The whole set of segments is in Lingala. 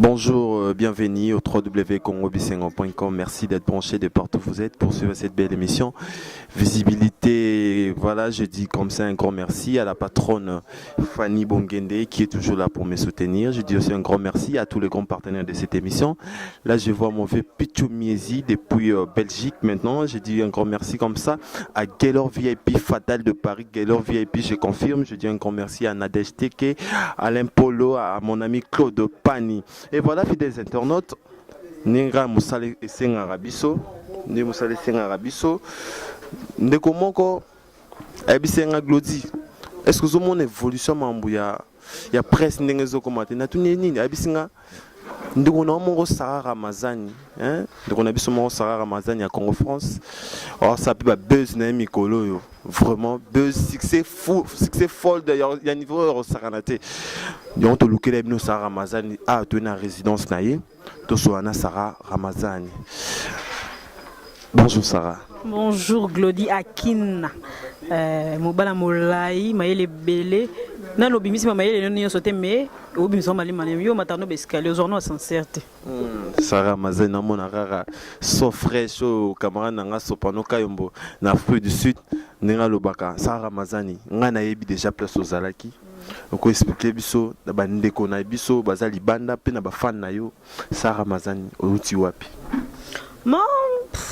Bonjour, bienvenue au www.congobisengo.com. Merci d'être branché de partout où vous êtes pour suivre cette belle émission. Visibilité, voilà, je dis comme ça un grand merci à la patronne Fanny Bongende qui est toujours là pour me soutenir. Je dis aussi un grand merci à tous les grands partenaires de cette émission. Là, je vois mon vieux Pichou Miezi depuis Belgique maintenant. Je dis un grand merci comme ça à Gaylor VIP Fatal de Paris. Gaylor VIP, je confirme. Je dis un grand merci à Nadège Teke, à Alain Polo, à mon ami Claude Pani. Et voilà, fidèles internautes, Nenga Moussale Esseng Arabiso, Ne Moussale Esseng Arabiso, Ndeko Moko, Abisenga Glodi. Est-ce que vous avez une évolution Mambouya? Il y a presque des gens qui ont été nini Abisenga. Ndeko Namongo Sarah Ramazani, Ndeko Nabisomo Sarah Ramazani à Congo France. Alors ça peut être buzz na Mikolo, vraiment buzz, succès fou, succès folle d'ailleurs. Il y a un niveau au Saranate. Ils ont tout looké les Sarah Ramazani à tenir la résidence naïe. Tout soit Sarah Ramazani. Bonjour Sarah. Bonjour Glody Akin. Mobala Molai, Maëlle Belé. Na lobimisi Maëlle non sauté mais obimisi mali mali yo matano bescali aux orno sincérité. Sarah Ramazani na mona rara so fraîche au camarade nanga sopano kayombo na Afrique du Sud nenga lobaka Sarah Ramazani nga na yebi déjà place aux alaki. Oko expliquer biso na bandeko na biso bazali banda pe na ba fan na yo Sarah Ramazani outi wapi.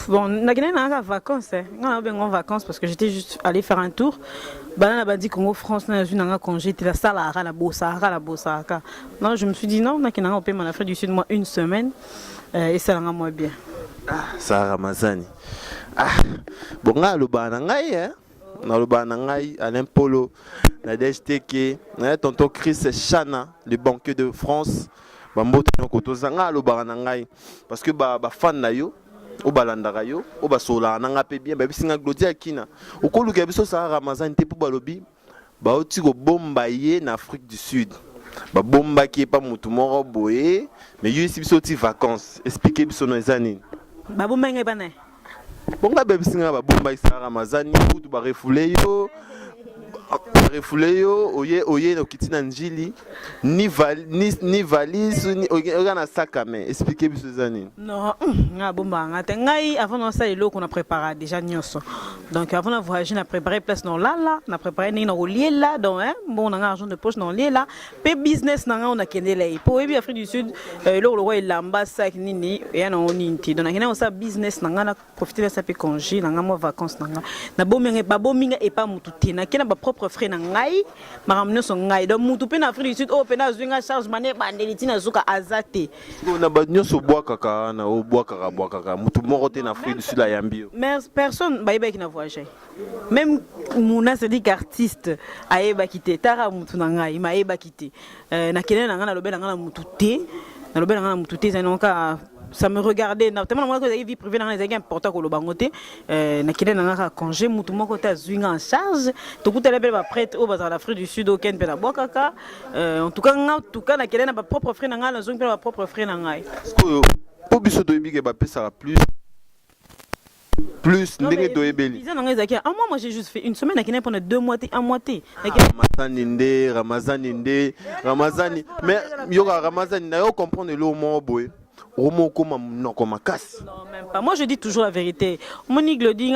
Bon, on a vacances, on a en vacances parce que j'étais juste allé faire un tour. Banana a dit Congo France n'a eu un congé, la Salara, la Bossa. Non, je me suis dit non, on a qu'un an en Afrique du Sud moi une semaine et ça rend moi bien. Sarah Ramazani. Bon là le banangai hein. Na le banangai Alain Polo, Nadège Teke, tonton Chris Chana, le banquier de France. Bamboto koto zanga le banangai parce que ba fan na yo o balandaka yo o basola nanga pe bien ba bisinga Glody Akina okoluka biso Sarah Ramazani te po balobi ba oti ko bomba ye na Afrique du Sud ba bomba ki pa mutu moko boye mais yo ici biso ti vacances expliquer biso no ezani ba bomba ngai bana bonga ba bisinga ba bomba Sarah Ramazani kutu ba refoulé yo oye no kitina njili ni valise ni ogana sac à main expliquer biso zani non nga bomba ngate ngai avant on ça lelo qu'on a préparé déjà nyonso donc avant de voyager on a préparé place dans là on a préparé ni dans lié là donc bon on a argent de poche dans lié là pe business nanga on a kende là pour ebi Afrique du Sud le roi il lamba sac nini et on ninti donc on ça business nanga na profiter de ça pe congé nanga mo vacances nanga na bominga et pas mututé na kena ba propre frais na ngai maramno so ngai do mutu pe na Afrique du Sud o pe na zwinga charge mané bandeli na zuka azate na ba nyoso bois kaka na o bois kaka mutu moko te na Afrique du Sud la yambi mais personne ba yeba qui na voyager même muna se dit qu'artiste ayeba kité tara mutu na ngai ma yeba kité na kene na ngana lobela ngana mutu te na lobela ngana mutu te zanonka ça me regardait tellement moi que j'ai vie privée dans les important que le bangoté na kile na ngaka congé mutu moko ta zwinga en charge to kuta lebel ba prêtre au bazar l'Afrique du Sud aucun pe na bokaka en tout cas na kile na ba propre frère na ngala zwinga ba propre frère na ngai po biso to yebike ba pesa plus ndenge to yebeli moi j'ai juste fait une semaine na kine pendant 2 mois un mois Ramazani mais yoga Ramazani na yo comprendre le mot boy. Non, même pas. Moi je dis toujours la vérité. Monique le dit,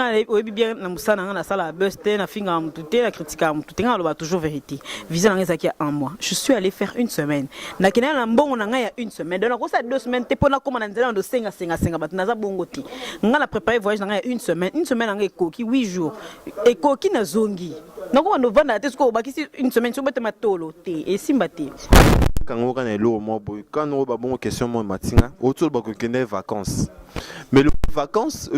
bien na sala buste na finga mutute na critique mutute ngalo toujours vérité. Visa na zaki en mois. Je suis allé faire une semaine. Na kena na mbongo na nga une semaine. Donc ça 2 semaines te pona comme na nzela ndo senga bat na za bongo ti. Nga la préparer voyage na nga une semaine na ekoki 8 jours. Ekoki na zongi. Donc on vendre te ko bakisi une semaine sur bete matolo te et simbate. Quand on a l'eau quand on a bon question moi matinga autour de vacances mais les vacances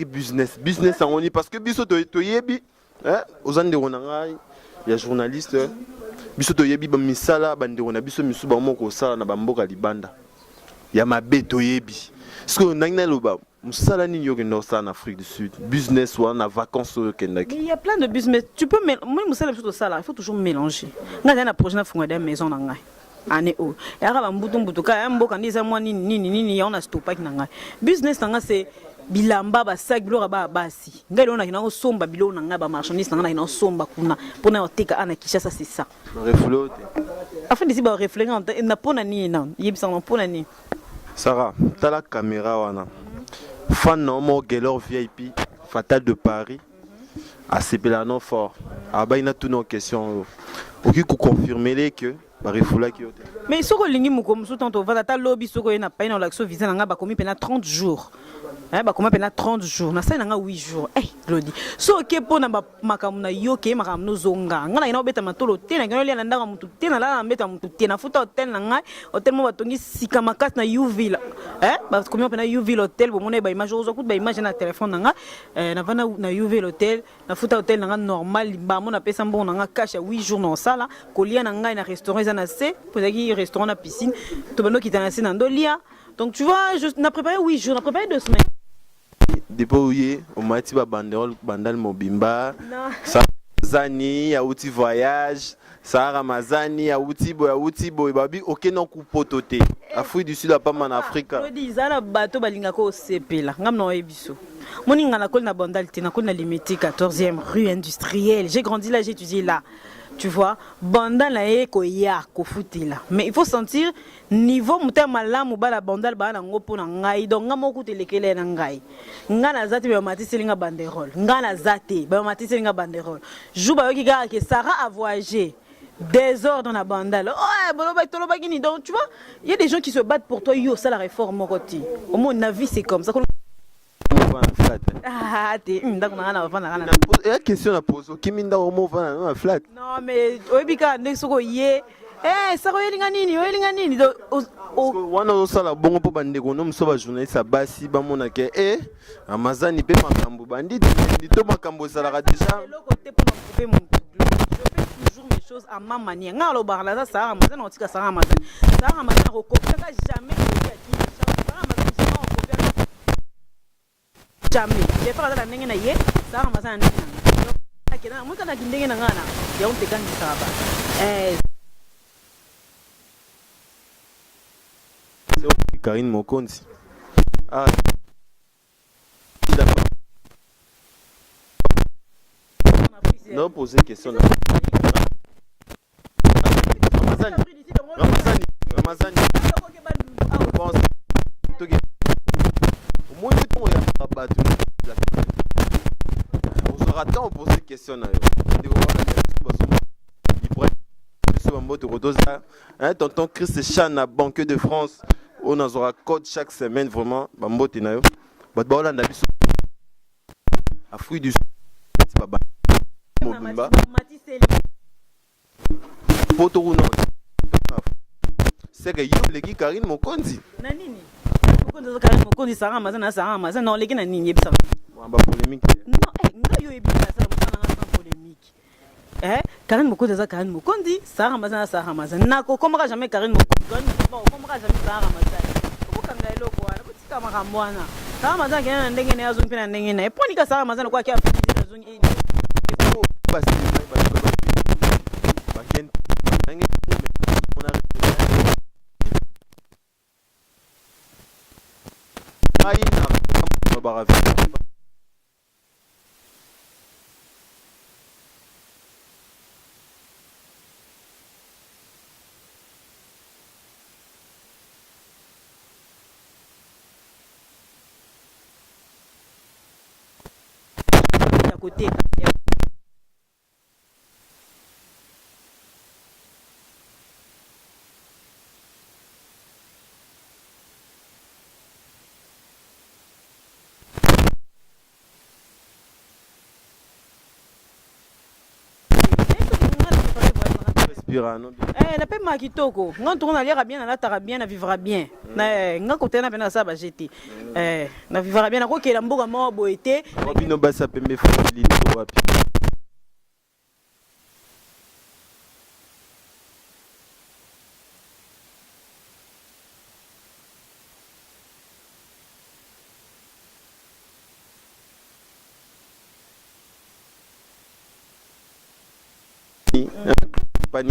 business business on y parce que biso to yebi aux ande ronangai ya journaliste biso to yebi ba misala bande rona biso misu ba moko sala na bamboka libanda ya mabe to yebi parce que nangna loba musala ni yo kendo ça en Afrique du Sud business ou en vacances kendaki il y a plein de business tu peux moi musala biso to sala il faut toujours mélanger nga na projet na fonga de maison na ngai année où et ara mbutu ka mboka ndiza mwa nini on a stoppé nanga business nanga c'est bilamba basak biloko basi ngai lona kina somba biloko na nga ba marchandise na nga kina somba kuna pona oteka ana Kinshasa c'est ça reflet afin d'ici ba reflet na pona ni na yebisa na pona ni Sarah tala caméra wana fan no mo gelor VIP Fatal de Paris à Sepelano fort abaina toutes nos questions oki ko confirmer que ba refula ki yote mais soko lingi mukomusu tanto vanda ta lobby soko ena pa ina l'action visa na nga ba komi pena 30 jours bah comment pena 30 jours na ça na nga 8 jours Glody so ke pona makamu na yo ke makamu no zonga nga na ina obeta matolo te na ngelo na ndanga mutu te na la na mbeta mutu te na futa hotel na nga hotel mo batongi sika makasi na Uville ba komi pena Uville hotel bo mona ba image ozo kuta ba image na téléphone na nga na vana na Uville hotel na futa hotel na nga normal ba mona pesa mbon na nga cash ya 8 jours na sala kolia na nga na restaurant za na se pozaki restaurant na piscine to bano kitana se na ndolia donc tu vois je n'a préparé 8 jours n'a préparé 2 semaines. Depuis au mati ba banderole bandal mobimba ça zani ya outil voyage ça ramazani ya outil boy babi aucun coup pototé Afrique du Sud a pas en Afrique Glody zana bato balinga ko sepela ngam no ebiso moninga na kol na bandal te na kol na limité 14e rue industrielle j'ai grandi là j'ai étudié là. Tu vois, bandal na eko ya ko futila. Mais il faut sentir niveau muta malamu bala bandal ba na ngopo na ngai donc ngamo kutelekele na ngai. Ngana zati ba matisi linga banderole. Ngana zati ba matisi linga banderole. Juba yoki ga ke Sarah a voyagé. Désordre dans la bandale. Ouais, donc tu vois, il y a des gens qui se battent pour toi, yo ça la réforme mokoti. Au moins la vie c'est comme ça. Ah, la question à poser. Qui minda au mot va flat. Non mais obika ndesoko ye. Ça relinga nini wana osala bongo po bandeko no muso ba journaliste abasi ba mona ke amazani pe makambo banditi to makambo sala déjà le côté pour m'occuper mon je fais toujours mes choses à ma manière ngalo barla ça Sarah amazani otika Sarah amazani recopier jamais jamais les frères la ndenge na ye Sarah amazani ndenge moi kana kindenge na ngana ya untekani saba Karine Mokonzi. Ah. Non, poser une question. Ramazani. On sera temps pour poser une question. Tonton Chris Chan à Banque de France. On aura code chaque semaine vraiment. Bambote na yo. But ba Hollande biso. Afrique du Sud. Baba. Mobimba. Poto no. C'est que yo leki Karine Mokonzi. Na nini? Mokonzi Karine Mokonzi Sarah Amazan non leki na nini yebisa. Ba polémique. Non, nga yo yebisa ça na polémique. Karine Mokonzi za Karine Mokonzi, Sarah Amazan. Nako komaka jamais Karine Mokonzi. Komaka jamais Sarah Amazan. Okanga eloko wana, botika makambo wana. Sarah Amazan kena ndenge na yazo mpena ndenge na. Eponi ka Sarah Amazan kwa kia afiki na zone eni. Basi baken ndenge on a aina baravi. Côté na pe makitoko nga tourna lira bien na tara bien na vivra bien na nga côté na pena ça ba jeter na vivra bien na ko kela mboka mo boete bino basa pembe facilité wapi Pani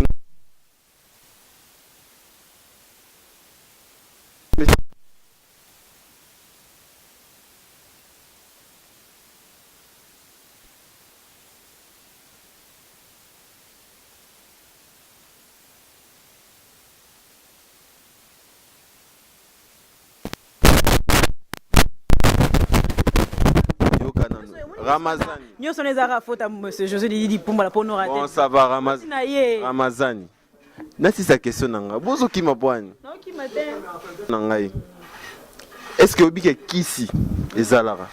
Ramazani. Nous sommes les arabes, faute à monsieur José Didi pour la pour nous rater. Bon, ça va, Ramazani. Nasi sa question nanga. Bozo ki mabwani. Non, qui matin. Nangai. Est-ce que obi ke kisi ezalara?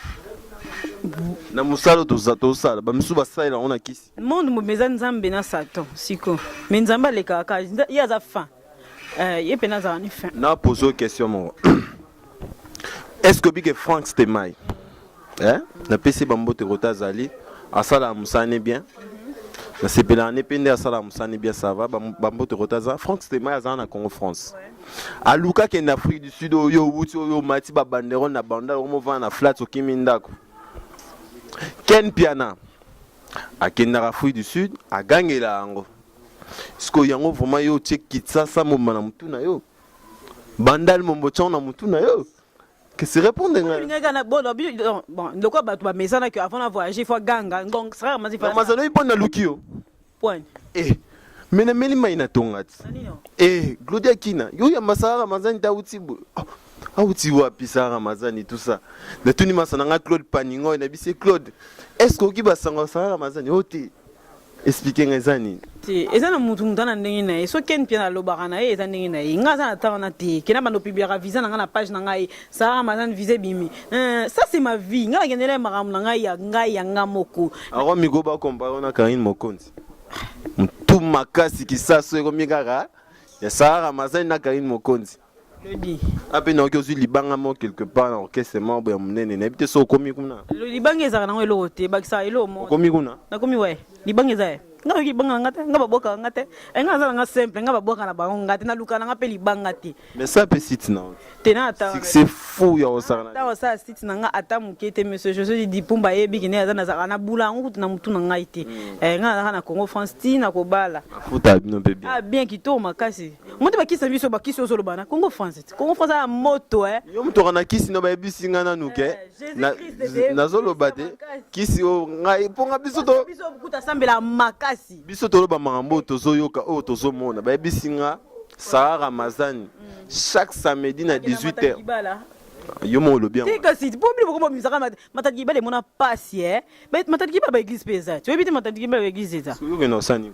Na musalo to sala, ba misuba sala on a kisi. Monde mo meza nzambe na Satan, siko. Mais nzamba le kaka, ya za fin. Ye pena za ni fin. Na poser question mo. Est-ce que obi ke Frank Stemai? Na PC bambote rotazali, asala musane bien. Na sepela ne pende asala musane bien ça va, bambote rotaza. Frank Stemai azana Congo France. A Luka qui est en Afrique du Sud, yo wuti yo mati ba banderon na banda omo va na flat okimindako. Ken Piana a ken na Afrique du Sud a gagné la yango. Sko yango vraiment yo check kitsa sa mo na mutu na yo. Bandal mombo na mutu na yo. Que se répondre bon, de quoi ba messana que avant de voyager faut ganga donc ça ma si fa. Mazalo ipo na lukio. Point. Mais na meli mai na tongati. Glodia Kina, yo ya masara Ramazani ta utibu. Auti wapi sa Ramazani tout ça. Na tuni masana nga Claude Paningo na bise Claude. Est-ce que kiba sanga sa Ramazani oti? Expliquer ngazani. Eza na mutu mutana ndenge na so ken pia na lobaka na eza ndenge na ngaza na tawa na te kena bando publiera visa na nga na page na ngai sa Ramazani visé bimi. Ça c'est ma vie. Nga ngendele maramu na ngai ya ngamoko. Aro migo ba compare na Karine Mokonzi. Tout makasi qui ça so ko migara ya sa Ramazani na Karine Mokonzi. Le dit. Après na okozi libanga mo quelque part na orchestre membre ya munene na bité so komi kuna. Le libanga eza na ngelo te bakisa elo mo. Komi kuna. Na komi we. Libanga eza. Nga ki banga ngate nga baboka ngate. Nga za nga simple nga baboka na bango ngate na luka nga pe libanga te. Mais ça peut site na. Tena ata. C'est fou ya osana. Ta osa site na nga ata mukete monsieur José di Pumba yebi kine za na za na bula ngutu na mutu na ngai te. Nga na Congo France ti na ko bala. Afuta bino bébé. Ah bien kito makasi. Mutu bakisa biso bakisi ozo lobana Congo France. Congo France a moto Yo mutu kana kisi no ba yebisi nga na nuke. Na zolo bate. Kisi o ngai ponga biso to. Biso bukuta sambela makasi. Biso to loba mangambo tozo yoka o tozo mona ba yebisi nga sa Ramazani. Chaque samedi na 18h. Yo mo lo bien. C'est que si pour lui beaucoup misaka matadi bale mona passe matadi ba église pesa. Tu veux biter matadi ba église ça. Yo ke no sani.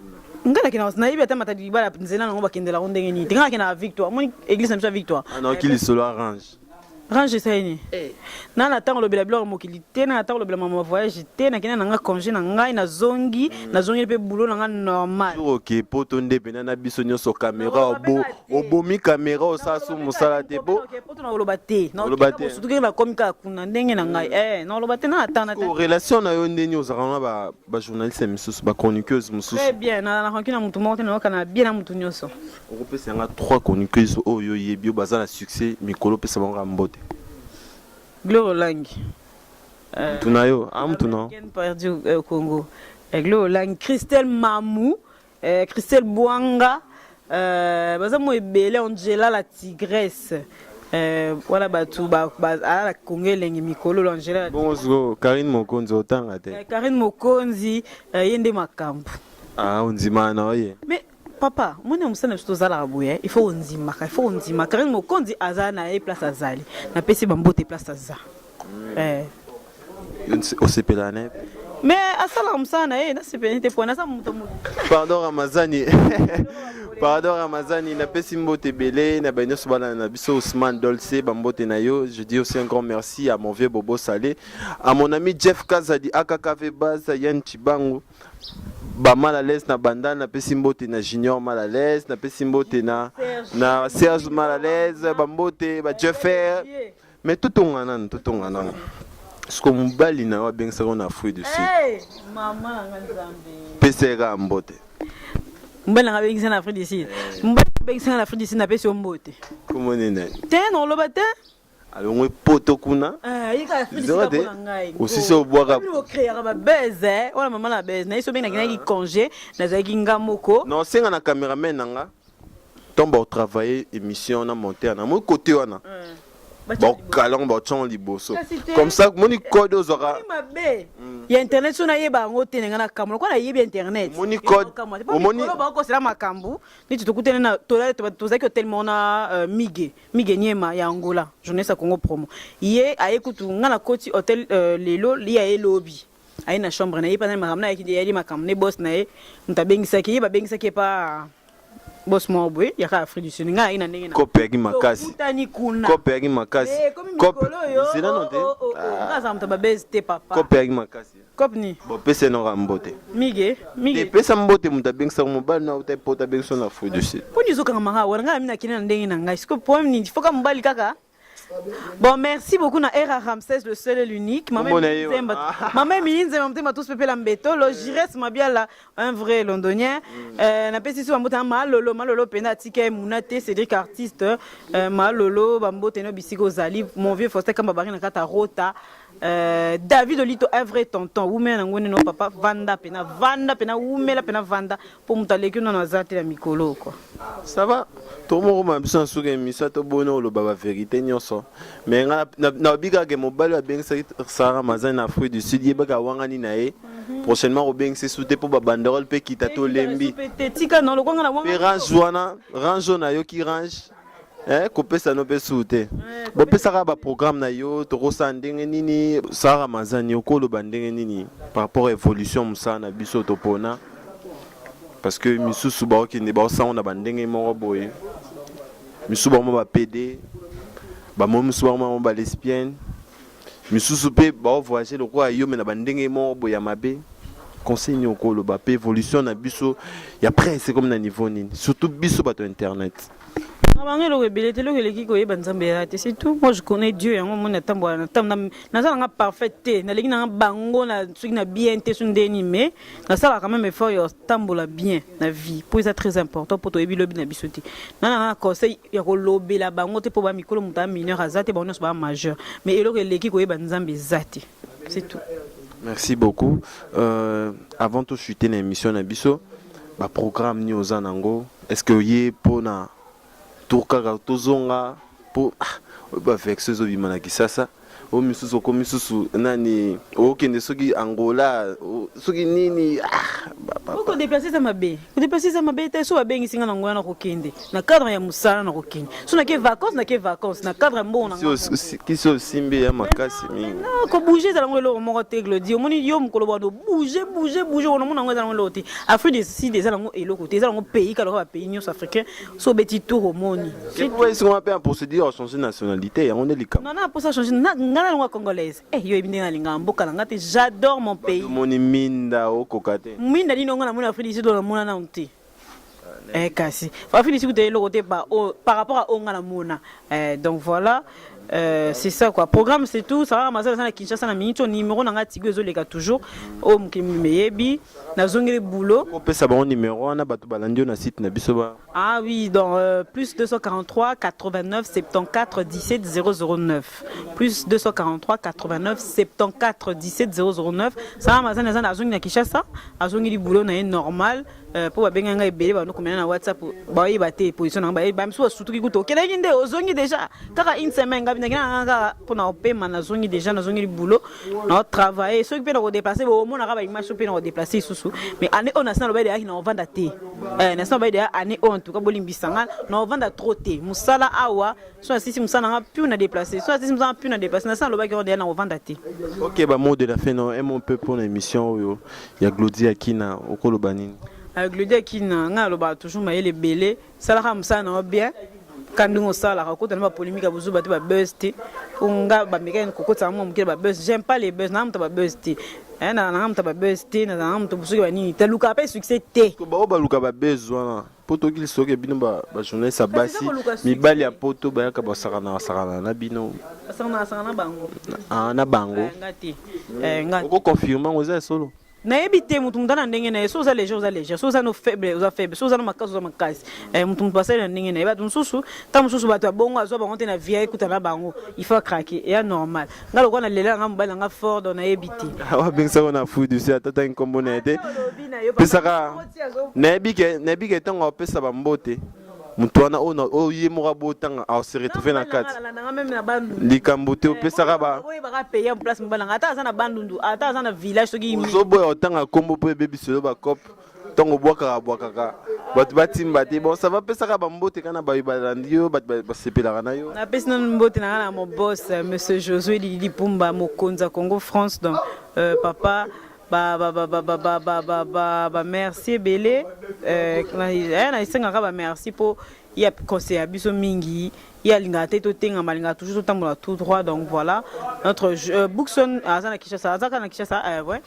Ngala kina na ibe ta matadi ba nzela ngo bakendela ngo ndenge ni. Tinga kina victoire. Mon église na victoire. Ah non qui solo arrange. Range ça ni. Na na tango lobela blog mokili te na tango lobela mama voyage te na kina nga congé na ngai na zongi pe boulot na nga normal. OK poto ndepe na biso nyoso caméra obomi caméra osasu musala te bo. Poto na loba te. Na surtout que la komika kuna ndenge na ngai na loba te na atana te. Relation na yo ndeni ozakana ba journaliste mususu ba chroniqueuse mususu. Très bien na rankina mutu moko te na kana bien na mutu nyoso. On peut senga 3 chroniqueuses oyo yebi baza na succès mikolo pesa bango mbote. Gloire Lang. Tunayo, amtuna. Perdu au Congo. Gloire Lang, Christelle Mamou, Christelle Bouanga, bazamo ebele Angela la tigresse. Voilà batu la Congo lengi mikolo Angela. Bonjour, Karine Mokonzi otanga te. Karine Mokonzi yende makambu. Ah, onzima na oye. Mais papa, moi je suis là, il faut onzima. Karine Mokonzi azana e place azali. Na pesi bambote place aza. O sepelane. Mais asala msana na sepelane pour na sa muto. Pardon Ramazani. Pardon Ramazani, na pesi mbote belé na banyo sobala na biso Ousmane Dolce bambote na yo. Je dis aussi un grand merci à mon vieux Bobo Salé, à mon ami Jeff Kazadi AKKV Baza Yann Chibango. Ba mal à l'aise na banda na pesi mbote na Junior mal à l'aise na pesi mbote na Serge mal à l'aise bambote ba Jeffer mais tout on anan ce que mobali na wa bien ça on a fruit dessus maman ngambe pesera mbote mbala nga bien ça na Afrique du Sud mbala bien ça na Afrique du Sud na pesi mbote comment nene te non lo bate alors on poto kuna aussi c'est au boire créer ba baiser wala maman la baiser na iso bien na ki congé na za ki ngamoko non c'est na cameraman nanga tomba au travailler émission na monter na mon côté wana bon calon ba chon liboso comme ça moni code aux aura il y a internet sur na yeba ngote na kamera kwa na yeba internet moni code au moni ba ko sala makambu ni tukutene na tozaki tellement na mige nyema ya Angola journée sa Congo promo ye ayekutu ngana koti hotel lelo li ya lobby aina chambre na ye pas na makamna yaki makamne boss na ye mutabengisaki ba bengisaki pa boss mobwe ya ka Afrique du Sud nga ina ndenge na kopeki makasi kutani kuna kopeki makasi zina note nga za mtaba bezte papa kopeki makasi kopni bo pese no rambote mige te pesa mbote mutabengisa mobali na utapota bengisa na Afrique du Sud poni zoka manga wana nga mina kina ndenge na ngai siko poem ni foka mbali kaka. Bon, merci beaucoup na Era Ramsès, le seul et l'unique. Maman Minze, maman tous pépé lambeto. Le Jires Mabiala, un vrai londonien. Na pesi sur mbote malolo pena tike munate Cédric artiste malolo bambo teno bisiko zali mon vieux Faustin Kambabari na kata rota. David Olito, un vrai tonton. Oume na ngone no papa vanda pena oume la pena vanda pour mutaleki no na zate la mikolo quoi. Ça va? Tout le monde m'a besoin de émission to bono lo baba vérité nyonso. Mais na biga ke mobile bien Sarah Mazan na Afrique du Sud yeba ka wangani na e. Prochainement obeng se souté pour banderole pe kitato lembi. Tika non lo kwanga na wanga. Range na yo ki range. Kopesa no pe souté. Bo pesa ka ba programme na yo to rosandenge nini Sarah Mazan yo ko lo bandenge nini par rapport à évolution musa na biso to pona. Parce que misusu ba ki ne ba sa on a bandenge mo boye. Misusu ba mo ba PD. Ba mo misusu ba mo ba lesbienne. Misusu pe ba voyager le quoi yo me na bandenge mo boya mabe. Conseil ni ko lo ba pe évolution na biso ya après c'est comme na niveau nini. Surtout biso ba to internet. C'est tout. Moi je connais Dieu. Je parfait. Bango na bien mais ça quand même effort tambola bien la vie. Pour ça très important pour toi lobby na bisoti. Na conseil ya ko lobby la bango te pour ba mikolo muta mineur azate ba on ba majeur. Mais eloko leki ko yeba nzambe zate. C'est tout. Merci beaucoup. Avant de chuter l'émission na biso, ba programme ni ozanango. Est-ce que yé pour na Tourkaka tozonga po ba vexeuse obimana kisasa o misusu ko misusu nani o kende soki Angola soki nini ko déplacer ça mabe te so babengi singa na ngwana ko kende na cadre ya musala na ko kende so na ke vacances na cadre mbona ki so simbe ya makasi mingi ko bouger za ngolo moko te glodi omoni yo mukolo bado bouger on mona ngwana ngolo te Afrique du Sud za ngo eloko te za ngo pays ka ba pays nyos africain so beti tour omoni c'est quoi est-ce qu'on va faire pour se dire changer nationalité on est likam non pour ça changer ngana ngwa congolaise yo ebinde na linga mboka na ngate j'adore mon pays moni minda o kokate minda ni ngona mona Afrique du Sud na mona na unti kasi Afrique du Sud te eloko te par rapport à ongana mona donc voilà. C'est ça quoi. Programme c'est tout. Ça va ramasser na Kinshasa na minute numéro na ngati go ezoleka toujours o mkimeyebi na zongere boulot. On peut savoir numéro na batu balandio na site na biso ba. Ah oui, dans plus 243 89 74 17 009. Plus 243 89 74 17 009. Ça va ramasser na zongere na Kinshasa, azongere boulot na normal. Pour benga nga ebele ba no komena na WhatsApp ba yi ba te position na ba mso surtout ki kuto kele nginde ozongi déjà kaka une semaine ngabi na nga pour na opema na zongi déjà na zongi boulot na travailler ceux qui peuvent déplacer bo mona ka ba image pe na déplacer susu mais année on a ça lo ba de na vanda te na ça ba de année on tout ka bolimbisanga na vanda trop te musala awa so sisi musala nga pu na déplacer so sisi musala pu na déplacer na ça lo ba ki on de na vanda te. OK ba mot de la fin non un peu pour l'émission yo ya Glody Akina okolo banini. Glody Akina nga loba toujours maele belé salaka musana bien kandungo sala ko tana ba polémique abuzu ba te ba buzz te nga ba meka ko ko tsamo mukile ba buzz j'aime pas les buzz na mta ba buzz te na mta ba buzz te na mta busuki ba nini te luka pa succès te ko ba luka ba buzz wana poto kili soke bino ba journaliste abasi mibali ya poto ba yaka ba sakana na bino sakana bango na bango ngati ko confirmer ngoza solo na ebité mutu mutana ndenge na so za léger so za no faible so za no makasi mutu passer na ndenge na ba tunsusu ta mususu bato bongo azo bango te na vie kutana bango il faut craquer et normal ngalo kwa na lela nga mbala nga fort na ebité awa bengsa na Afrique du Sud tata nkombo na ete pesaka na ebike tango pesa ba mbote Mutwana o ye mora botanga a se retrouver na kati likambo te opesaka ba ba payer en place mbala ata za na bandundu ata za na village soki so boy otanga kombo po bébé solo ba cop tongo bwaka batu batimba te bon ça va pesaka ba mbote kana ba balandio ba sepelaka na yo na pesa na mbote na mon boss monsieur Josué Lili Pumba Mokonza Congo France donc papa merci Belé na isengaka ba merci pour il y a conseil à biso mingi il y a lingate to tenga malinga toujours tambola tout droit donc voilà notre Bookson azana Kinshasa ouais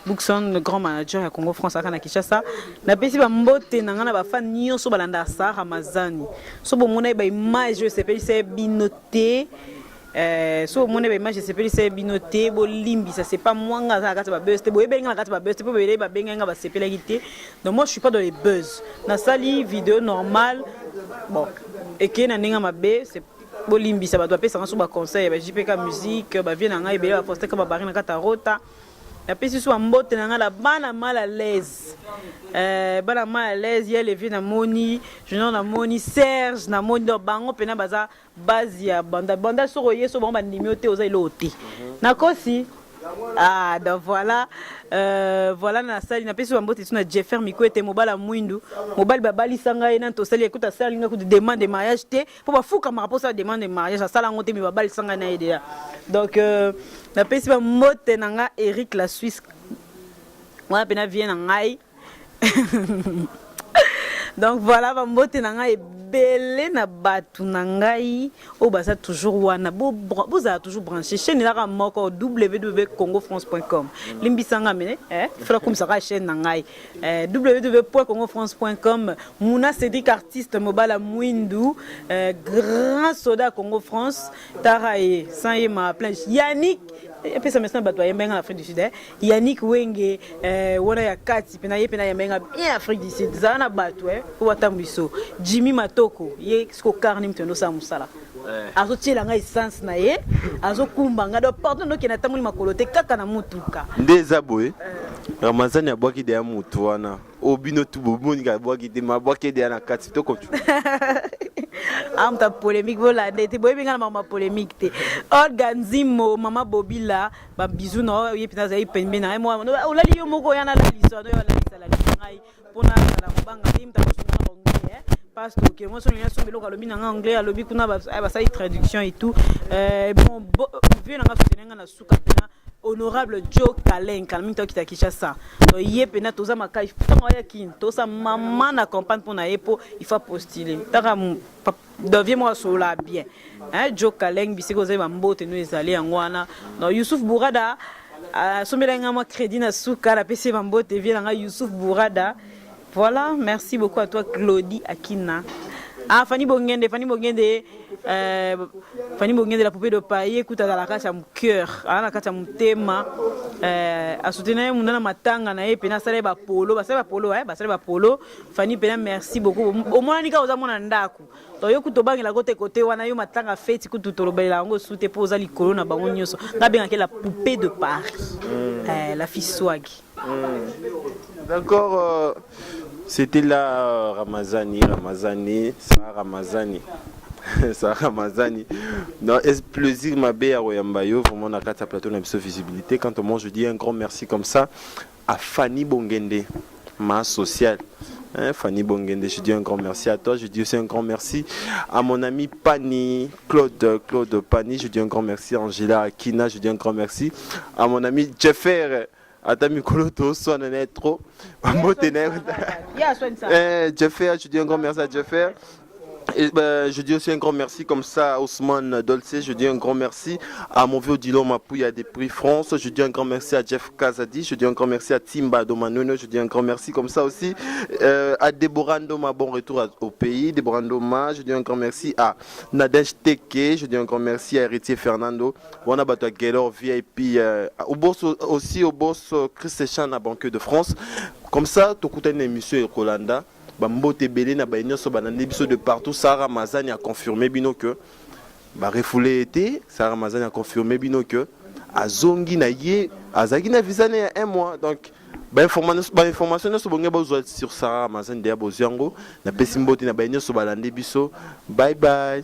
Bookson le grand manager ya Congo France akana Kinshasa na pesi ba mbote na ngana ba fan nyonso balanda sa Ramazani so bo mona ba image je sais pas c'est binoté so mon image c'est pas c'est binoté bo limbi ça c'est pas moi ngaka kata ba buzz te bo ebenga kata ba buzz te po bele ba benga ba sepela gité donc moi je suis pas dans les buzz na sali vidéo normale bon et que na ninga mabe c'est bo limbi ça ba doit pesa so ba conseil ba JPK musique ba vient nga ebele ba poster ka ba barina kata rota la pesi so mbote na nga la bana mal à l'aise bana mal à l'aise il levé na moni je na moni Serge na moni do bango pena baza base ya banda so royer so bomba nimio te oza ilote na kosi donc voilà voilà na sali na pesi mbote tuna Jeffer Miko ete mobala mwindu mobali babali sanga ina to sali ekuta sali nga ku demande de mariage te po ba fuka ma rapport sa demande de mariage ça sala ngote mi babali sanga na idea donc na pesi mbote na nga Eric la Suisse moi pena vient na ngai donc voilà ba mbote na nga ebele na batu na ngai o baza toujours wana boza toujours branché chaîne la moko www.congofrance.com limbisanga mene fera comme ça chaîne na ngai www.congofrance.com Mouna Cédric artiste mobala mwindu grand soda Congo France taraye sans yema plein Yannick et puis ça me semble batoyer menga Afrique du Sud Yannick Wenge wana ya kati pena ye pena ya menga bien Afrique du Sud zana batu ko watambiso Jimmy Matoko ye sko karni mtendo sa musala azo tiela nga essence na ye azo kumbanga do pardon no kena tamuli makolote kaka na mutuka ndeza boye Ramazani ya bwaki de mutu wana obino tu boboni ka bwaki de mabwaki de na kati to ko tu amta polémique voilà ndete boye binga mama polémique te organzimo mama Bobila ba bisou no ye pina za ipembe na moi olali yo moko yana la liso no yo la ngai pona na mbanga imta ko suna anglais parce que moi son lien sur belo kalobi na anglais alobi kuna ba sa traduction et tout bon vu na soutenir na suka pena honorable Joe Kaleng kalminto kita Kinshasa donc ye pena toza makai tanga ya kin toza maman na campagne pour na epo il faut postuler taka devient moi sur la bien Joe Kaleng bisiko za mbote no ezali ngwana no Youssouf Bourada somelenga ma crédit na suka la PC mbote vient nga Youssouf Bourada. Voilà, merci beaucoup à toi Claudie Akina. Fanny Bongende la poupée de paille écoute à la carte à mon cœur, à la carte à mon thème à soutenir mon na matanga na e pena sale ba polo Fanny pena merci beaucoup au moins nika oza mona ndaku to yo kutobangi la côté wana yo matanga feti kutu tolobela ngo soute poza likolo na bango nyoso ngabenga ke la poupée de Paris la fille swag. D'accord. C'était là Ramazani. Ça Ramazani. Non, est plaisir ma belle à Royambayo, vraiment na carte plateau na visibilité. Quand moi je dis un grand merci comme ça à Fanny Bongende, ma sociale. Fanny Bongende, je dis un grand merci à toi. Je dis aussi un grand merci à mon ami Pani, Claude Pani. Je dis un grand merci à Angela Akina. Je dis un grand merci à mon ami Jeffer. Atami Koloto, soit trop. Jeffer, je dis un grand merci à Jeffer. Et je dis aussi un grand merci comme ça à Ousmane Dolce. Je dis un grand merci à mon vieux Dilo Mapouya des Prix France. Je dis un grand merci à Jeff Kazadi. Je dis un grand merci à Timba Domanono. Je dis un grand merci comme ça aussi à Deborah Ndoma. Bon retour au pays. Deborah Ndoma. Je dis un grand merci à Nadège Teke. Je dis un grand merci à Héritier Fernando. On a battu à Gaylor VIP. Au boss aussi au boss Christian à Banque de France. Comme ça, tu écoutes une émission de Colanda. Bambote belé na baigno so banane biso de partout. Sarah Ramazani a confirmé bino que ba refoulé été. Sarah Ramazani a confirmé bino que azongi na ye azagi na visa na 1 mois. Donc information so bonga bazo sur Sarah Ramazani de Boziango na pesimbote na baigno so balande biso. Bye bye.